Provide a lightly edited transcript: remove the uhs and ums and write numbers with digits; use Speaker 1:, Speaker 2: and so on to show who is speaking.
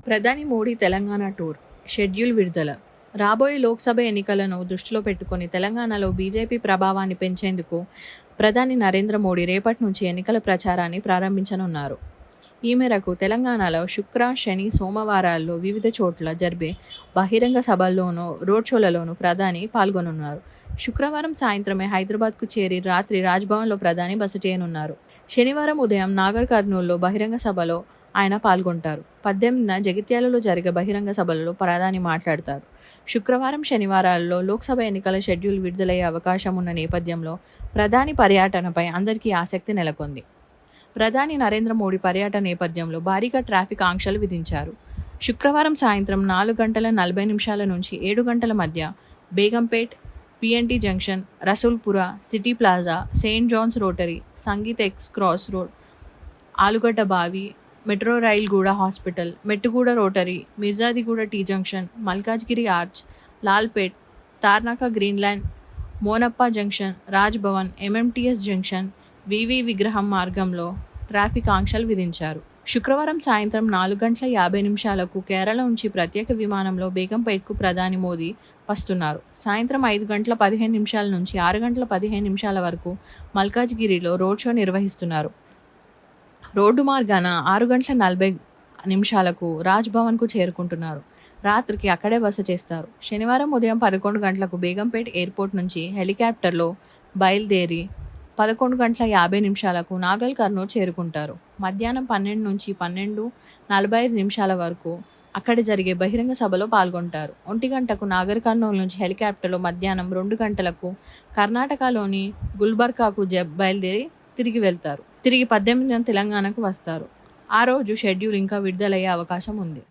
Speaker 1: ప్రధాని Modi Telangana tour schedule విడుదల. రాబోయే లోక్సభ ఎన్నికలను దృష్టిలో పెట్టుకుని తెలంగాణలో బీజేపీ ప్రభావాన్ని పెంచేందుకు ప్రధాని నరేంద్ర మోడీ రేపటి నుంచి ఎన్నికల ప్రచారాన్ని ప్రారంభించనున్నారు. ఈ మేరకు తెలంగాణలో శుక్ర, శని, సోమవారాల్లో వివిధ చోట్ల జరిగే బహిరంగ సభల్లోనూ, రోడ్ షోలలోనూ ప్రధాని పాల్గొనున్నారు. శుక్రవారం సాయంత్రమే హైదరాబాద్కు చేరి రాత్రి రాజ్భవన్లో ప్రధాని బస చేయనున్నారు. శనివారం ఉదయం నాగర్ కర్నూల్లో బహిరంగ సభలో ఆయన పాల్గొంటారు. 18న జగిత్యాలలో జరిగే బహిరంగ సభలలో ప్రధాని మాట్లాడతారు. శుక్రవారం, శనివారాల్లో లోక్సభ ఎన్నికల షెడ్యూల్ విడుదలయ్యే అవకాశం ఉన్న నేపథ్యంలో ప్రధాని పర్యటనపై అందరికీ ఆసక్తి నెలకొంది. ప్రధాని నరేంద్ర మోడీ పర్యటన నేపథ్యంలో భారీగా ట్రాఫిక్ ఆంక్షలు విధించారు. శుక్రవారం సాయంత్రం 4:40 నుంచి 7 గంటల మధ్య Begumpet, PNT junction, Rasoolpura, city plaza, Saint John's rotary, Sangeet cross road, Alugadda Bavi, metro rail గూడ hospital, Mettuguda rotary, Mirjadiguda T junction, Malkajgiri arch, Lalpet, Tarnaka Greenland, Monappa junction, Raj Bhavan, MMTS junction, VV విగ్రహం మార్గంలో ట్రాఫిక్ ఆంక్షలు విధించారు. శుక్రవారం సాయంత్రం 4:50 కేరళ నుంచి ప్రత్యేక విమానంలో బేగంపేట్కు ప్రధాని మోదీ వస్తున్నారు. సాయంత్రం 5:15 నుంచి 6:15 వరకు మల్కాజ్గిరిలో రోడ్ షో నిర్వహిస్తున్నారు. రోడ్డు మార్గాన 6:40 రాజ్ భవన్కు చేరుకుంటున్నారు. రాత్రికి అక్కడే బస చేస్తారు. శనివారం ఉదయం 11 గంటలకు బేగంపేట్ ఎయిర్పోర్ట్ నుంచి హెలికాప్టర్లో బయలుదేరి 11:50 నాగర్ కర్నూల్ చేరుకుంటారు. మధ్యాహ్నం 12 నుంచి 12:45 వరకు అక్కడ జరిగే బహిరంగ సభలో పాల్గొంటారు. 1 గంటకు నాగర్ కర్నూల్ నుంచి హెలికాప్టర్లో మధ్యాహ్నం 2 గంటలకు కర్ణాటకలోని గుల్బర్గాకు బయలుదేరి తిరిగి వెళ్తారు. తిరిగి 18న తెలంగాణకు వస్తారు. ఆ రోజు షెడ్యూల్ ఇంకా విడుదలయ్యే అవకాశం ఉంది.